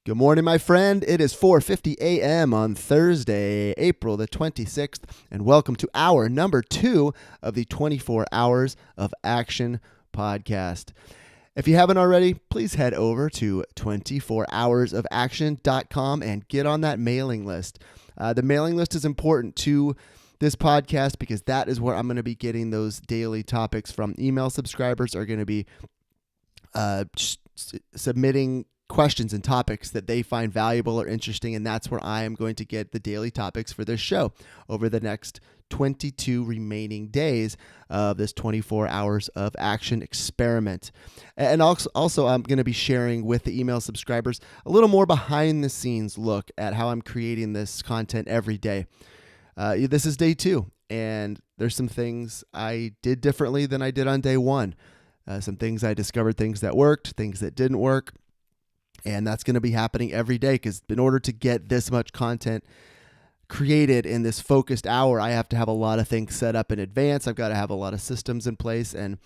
Good morning, my friend. It is 4:50 a.m. on Thursday, April the 26th, and welcome to hour number 2 of the 24 Hours of Action podcast. If you haven't already, please head over to 24hoursofaction.com and get on that mailing list. The mailing list is important to this podcast because that is where I'm going to be getting those daily topics from. Email subscribers are going to be submitting questions and topics that they find valuable or interesting, and that's where I am going to get the daily topics for this show over the next 22 remaining days of this 24 hours of action experiment. And also I'm going to be sharing with the email subscribers a little more behind the scenes look at how I'm creating this content every day. This is day 2, and there's some things I did differently than I did on day 1. Some things I discovered, things that worked, things that didn't work. And that's going to be happening every day because in order to get this much content created in this focused hour, I have to have a lot of things set up in advance. I've got to have a lot of systems in place. And,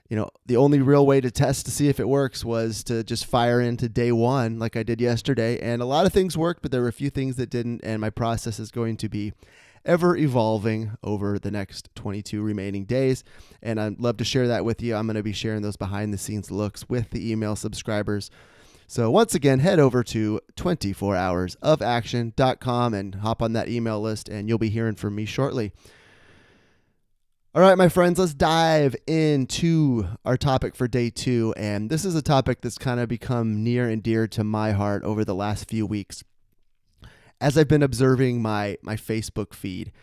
the only real way to test to see if it works was to just fire into day 1 like I did yesterday. And a lot of things worked, but there were a few things that didn't. And my process is going to be ever evolving over the next 22 remaining days. And I'd love to share that with you. I'm going to be sharing those behind the scenes looks with the email subscribers. So once again, head over to 24hoursofaction.com and hop on that email list, and you'll be hearing from me shortly. All right, my friends, let's dive into our topic for day 2. And this is a topic that's kind of become near and dear to my heart over the last few weeks. As I've been observing my Facebook feed,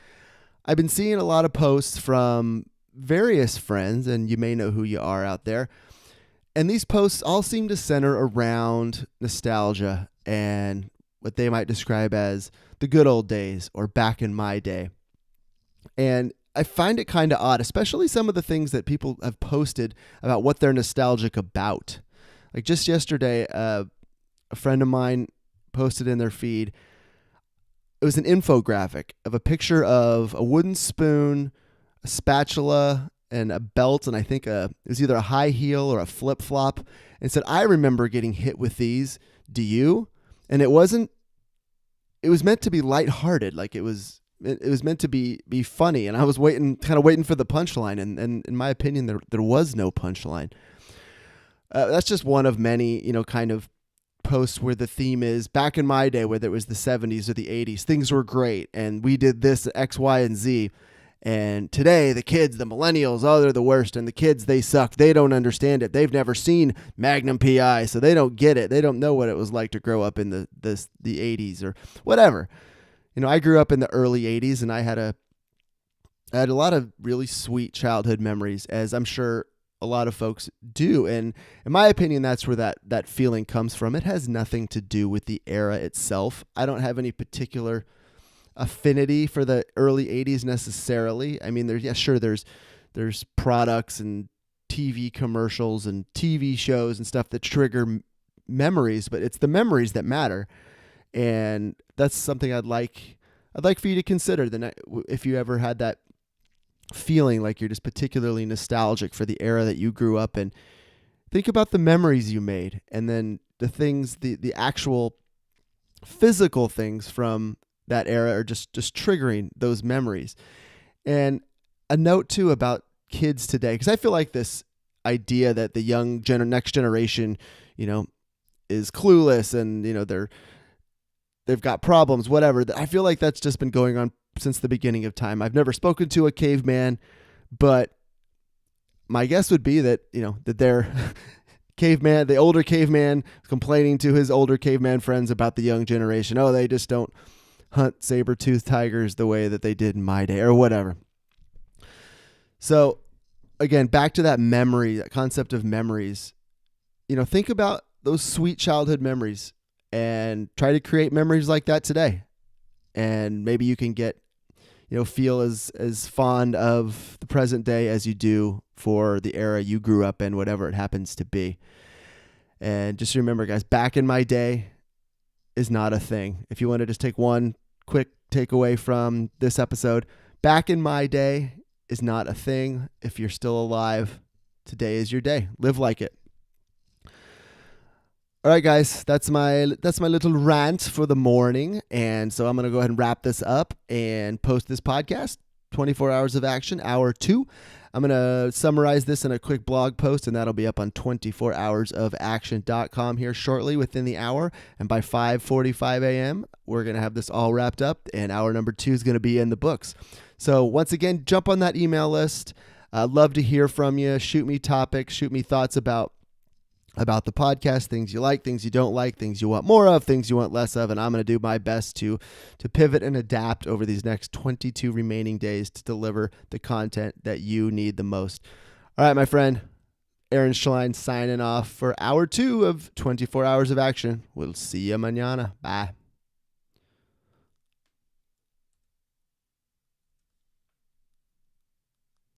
I've been seeing a lot of posts from various friends, and you may know who you are out there. And these posts all seem to center around nostalgia and what they might describe as the good old days or back in my day. And I find it kind of odd, especially some of the things that people have posted about what they're nostalgic about. Like just yesterday, a friend of mine posted in their feed, it was an infographic of a picture of a wooden spoon, a spatula, and a belt, and I think it was either a high heel or a flip-flop, and said, I remember getting hit with these. Do you? And it was meant to be lighthearted, like it was meant to be funny, and I was waiting for the punchline, and in my opinion, there was no punchline. That's just one of many, kind of posts where the theme is, back in my day, whether it was the 70s or the 80s, things were great, and we did this X, Y, and Z. And today, the kids, the millennials, they're the worst. And the kids, they suck. They don't understand it. They've never seen Magnum PI, so they don't get it. They don't know what it was like to grow up in the 80s or whatever. I grew up in the early 80s, and I had a lot of really sweet childhood memories, as I'm sure a lot of folks do. And in my opinion, that's where that feeling comes from. It has nothing to do with the era itself. I don't have any particular affinity for the early 80s necessarily. I mean, there's products and TV commercials and TV shows and stuff that trigger memories, but it's the memories that matter. And that's something I'd like for you to consider if you ever had that feeling like you're just particularly nostalgic for the era that you grew up in. Think about the memories you made, and then the things, the actual physical things from that era are just triggering those memories. And a note too about kids today, because I feel like this idea that the young next generation, is clueless and they've got problems, whatever. I feel like that's just been going on since the beginning of time. I've never spoken to a caveman, but my guess would be that that they're caveman, the older caveman, complaining to his older caveman friends about the young generation. Oh, they just don't hunt saber-toothed tigers the way that they did in my day or whatever. So again, back to that memory, that concept of memories, think about those sweet childhood memories and try to create memories like that today. And maybe you can get, feel as fond of the present day as you do for the era you grew up in, whatever it happens to be. And just remember, guys, back in my day is not a thing. If you want to just take one quick takeaway from this episode, back in my day is not a thing. If you're still alive, today is your day. Live like it. All right, guys, that's my little rant for the morning, and so I'm gonna go ahead and wrap this up and post this podcast. 24 Hours of Action, Hour 2. I'm gonna summarize this in a quick blog post, and that'll be up on 24hoursofaction.com here shortly, within the hour. And by 5:45 a.m., we're gonna have this all wrapped up, and hour number 2 is gonna be in the books. So once again, jump on that email list. I'd love to hear from you. Shoot me topics, shoot me thoughts about the podcast, things you like, things you don't like, things you want more of, things you want less of, and I'm going to do my best to pivot and adapt over these next 22 remaining days to deliver the content that you need the most. All right, my friend, Aaron Schlein signing off for hour 2 of 24 Hours of Action. We'll see you mañana. Bye.